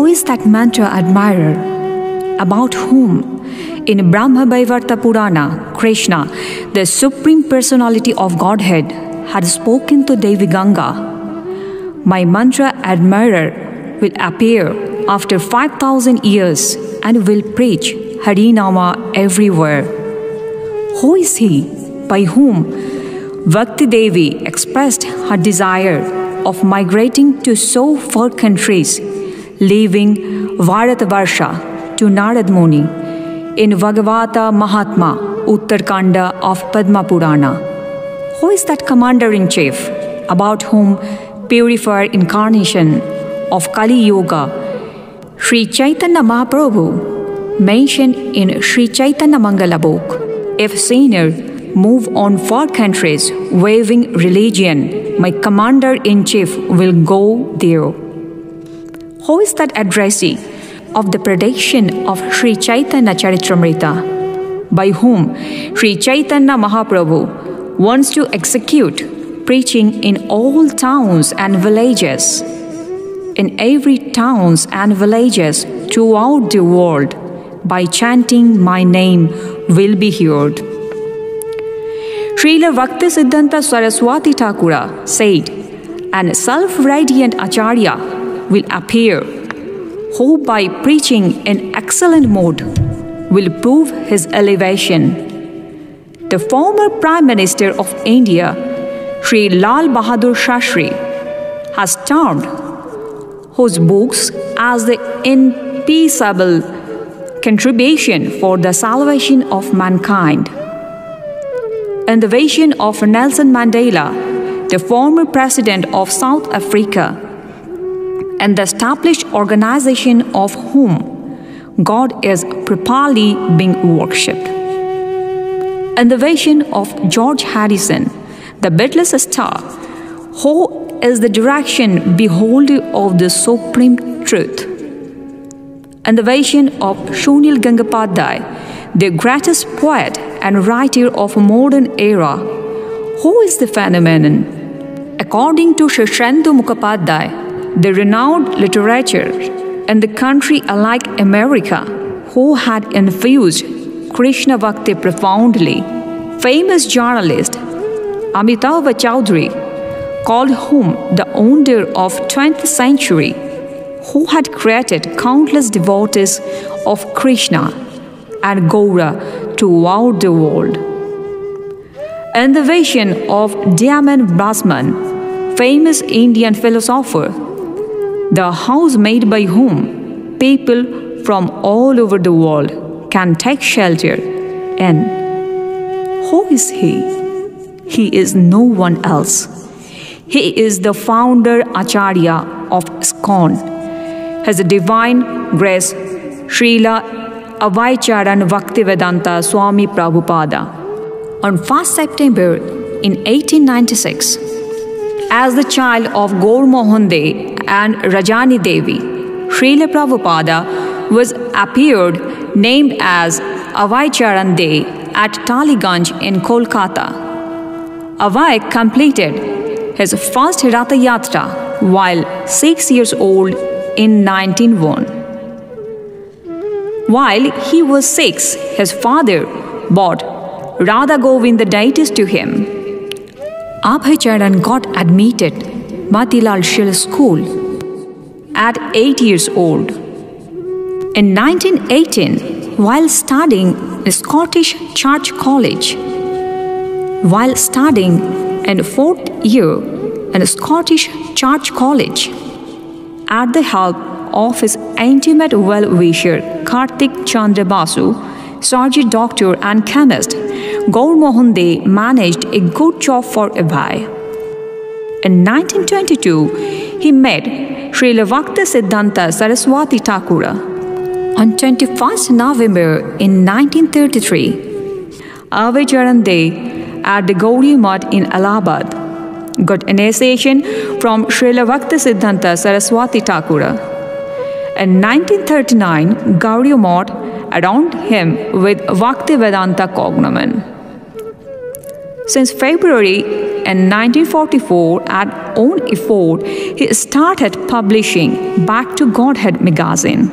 who is that mantra admirer, about whom in Brahma Vaivarta Purana, Krishna, the Supreme Personality of Godhead, had spoken to Devi Ganga. My mantra admirer will appear after 5,000 years and will preach Harinama everywhere. Who is he by whom Bhakti Devi expressed her desire of migrating to so far countries, leaving Bharatavarsha to Narad Muni in Bhagavata Mahatma Uttarkanda of Padma Purana? Who is that commander-in-chief about whom purified incarnation of Kali Yoga, Sri Chaitanya Mahaprabhu, mentioned in Sri Chaitanya Mangala book? If sinner move on far countries waving religion, my commander-in-chief will go there. Who is that addressee of the prediction of Sri Chaitanya Charitamrita, by whom Sri Chaitanya Mahaprabhu wants to execute preaching in all towns and villages? In every towns and villages throughout the world, by chanting my name will be heard. Srila Bhaktisiddhanta Saraswati Thakura said, an self-radiant acharya will appear, who by preaching in excellent mode will prove his elevation. The former Prime Minister of India, Sri Lal Bahadur Shastri, has termed whose books as the impeccable contribution for the salvation of mankind. In the vision of Nelson Mandela, the former president of South Africa, and the established organization of whom God is properly being worshipped. In the vision of George Harrison, the Beatles star, who is the direction beholder of the supreme truth. And the vision of Shunil Gangapadhyay, the greatest poet and writer of a modern era. Who is the phenomenon? According to Shashendu Mukhopadhyay, the renowned literature in the country alike America, who had infused Krishna Bhakti profoundly, famous journalist Amitabh Chaudhary called him the wonder of 20th century, who had created countless devotees of Krishna and Gaura throughout the world. In the vision of Dyaman Brahman, famous Indian philosopher, the house made by whom people from all over the world can take shelter in. Who is he? He is no one else. He is the founder-acharya of ISKCON. His divine grace, Srila Abhay Charan Bhaktivedānta Swami Prabhupada. On 1st September in 1896, as the child of Gaur Mohan De and Rajani Devi, Srila Prabhupada was appeared named as Abhay Charan De at Taliganj in Kolkata. Abhay completed his first Ratha Yatra while 6 years old in 1901. While he was 6, his father bought Radha Govinda deities to him. Abhay Charan got admitted Matilal Shil School at 8 years old. In 1918, while studying in Scottish Church College, while studying in 4th year in Scottish Church College, at the help of his intimate well-wisher Kartik Chandra Basu, surgery doctor and chemist, Gaur Mohan De managed a good job for Abhay. In 1922, he met Srila Bhaktisiddhanta Saraswati Thakura. On 21st November in 1933, Abhay Charan De at the Gaudiya Math in Allahabad got initiation from Srila Bhaktisiddhanta Saraswati Thakura. In 1939, Gaudiya Math adorned him with Bhaktivedanta cognomen. Since February in 1944, at own effort, he started publishing Back to Godhead magazine.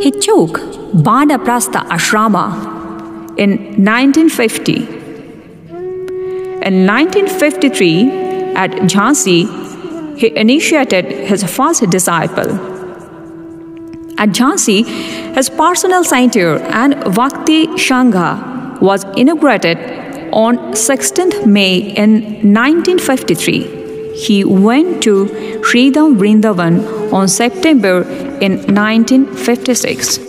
He took vanaprastha ashrama in 1950. In 1953, at Jhansi, he initiated his first disciple. At Jhansi, his personal center and Bhakti Sangha was inaugurated on 16th May in 1953. He went to Sridham Vrindavan on September in 1956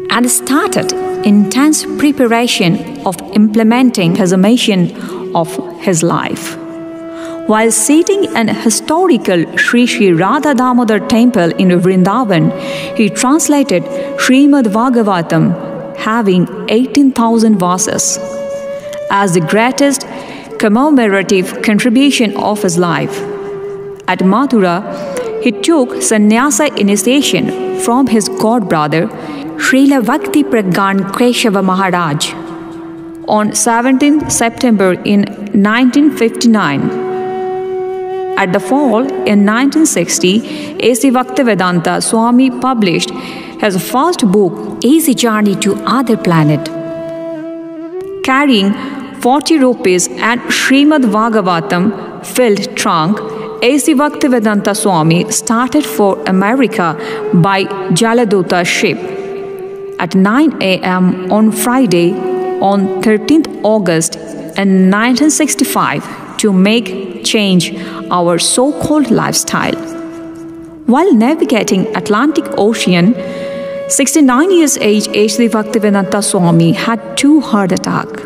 and started intense preparation of implementing his mission of his life. While sitting in historical Sri Sri Radha Damodar temple in Vrindavan, he translated Srimad Bhagavatam, having 18,000 verses. As the greatest commemorative contribution of his life. At Mathura, he took sannyasa initiation from his god-brother, Srila Bhakti Pragyan Keshava Maharaj, on 17th September in 1959. At the fall in 1960, A.C. Bhaktivedānta Swami published his first book, Easy Journey to Other Planet. Carrying 40 rupees and Srimad Bhagavatam filled trunk, A.C. Bhaktivedānta Swami started for America by Jaladuta ship at 9 a.m. on Friday on 13th August in 1965 to make change our so-called lifestyle. While navigating Atlantic Ocean, 69 years age A.C. Bhaktivedānta Swami had 2 heart attacks.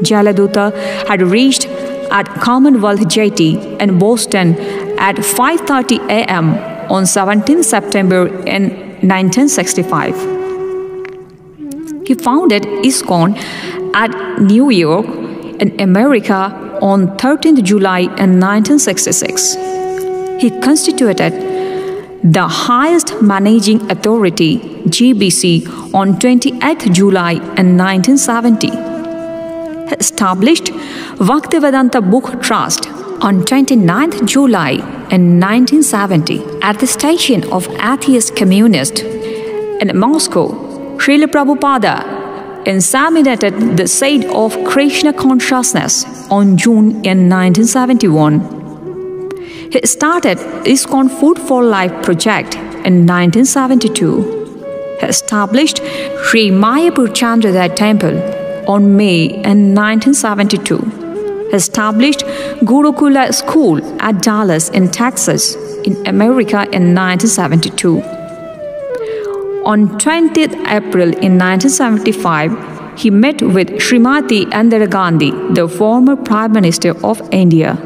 Jaladuta had reached at Commonwealth Jetty in Boston at 5:30 a.m. on 17 September in 1965. He founded ISKCON at New York in America on 13th July in 1966. He constituted the highest managing authority, GBC, on 28th July in 1970. He established Bhaktivedanta Book Trust on 29th July in 1970 at the station of atheist communist in Moscow. Srila Prabhupada inseminated the seed of Krishna Consciousness on June in 1971. He started ISKCON Food for Life project in 1972. He established Sri Mayapur Chandradaya Temple on May in 1972. He established Gurukula School at Dallas in Texas in America in 1972. On 20th April in 1975, he met with Srimati Indira Gandhi, the former Prime Minister of India.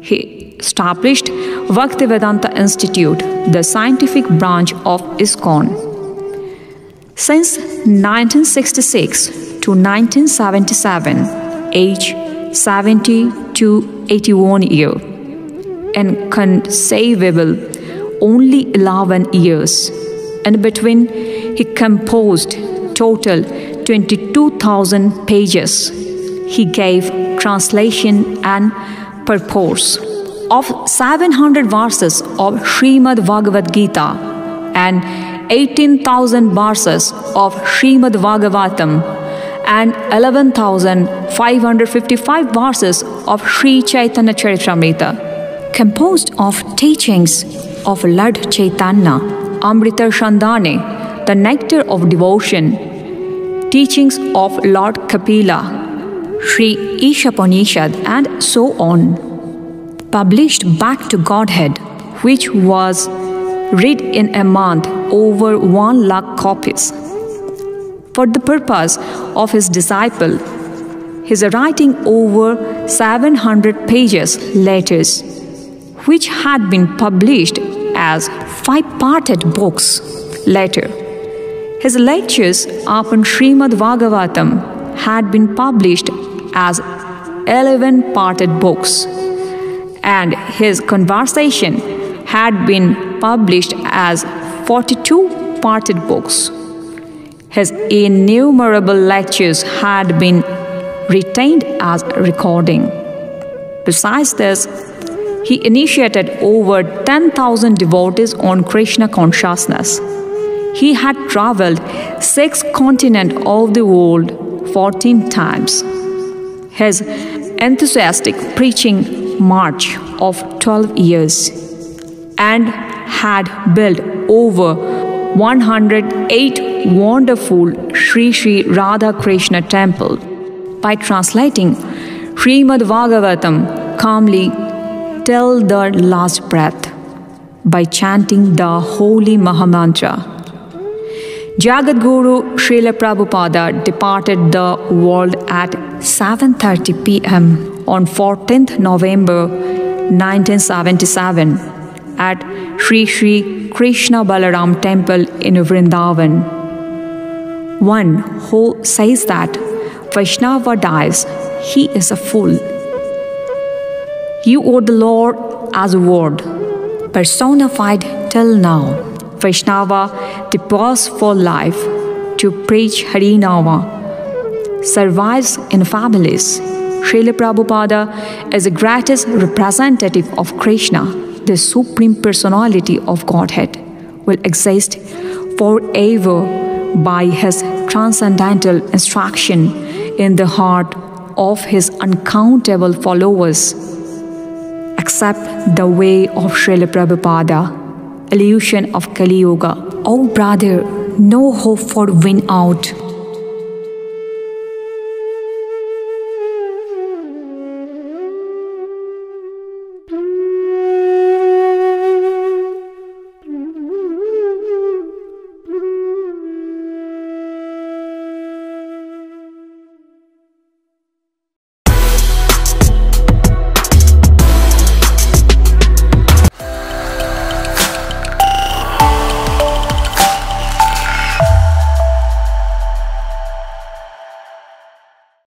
He established Bhaktivedanta Institute, the scientific branch of ISKCON. Since 1966 to 1977, age 70 to 81 years, inconceivable only 11 years. In between, he composed total 22,000 pages. He gave translation and purpose of 700 verses of Srimad Bhagavad Gita and 18,000 verses of Srimad Bhagavatam and 11,555 verses of Sri Chaitanya Charitamrita, composed of teachings of Lord Chaitanya, Amrita Shandane, the nectar of devotion, teachings of Lord Kapila, Sri Ishapanishad, and so on. Published Back to Godhead, which was read in a month over 1 lakh copies. For the purpose of his disciple, he is writing over 700 pages letters, which had been published as 5-parted books later. His lectures upon Srimad Bhagavatam had been published as 11-parted books, and his conversation had been published as 42-parted books. His innumerable lectures had been retained as recording. Besides this, he initiated over 10,000 devotees on Krishna consciousness. He had traveled 6 continents of the world 14 times. His enthusiastic preaching march of 12 years and had built over 108 wonderful Sri Sri Radha Krishna temple by translating Srimad Bhagavatam calmly till the last breath by chanting the holy Mahamantra. Jagadguru Srila Prabhupada departed the world at 7:30 p.m. on 14th November 1977 at Sri Sri Krishna Balaram Temple in Vrindavan. One who says that Vaishnava dies, he is a fool. You are the Lord as a word, personified till now. Vaishnava departs for life to preach Harinama, survives in families. Srila Prabhupada is the greatest representative of Krishna, the Supreme Personality of Godhead, will exist forever by his transcendental instruction in the heart of his uncountable followers. Accept the way of Srila Prabhupada, illusion of Kali Yuga. Oh brother, no hope for win out.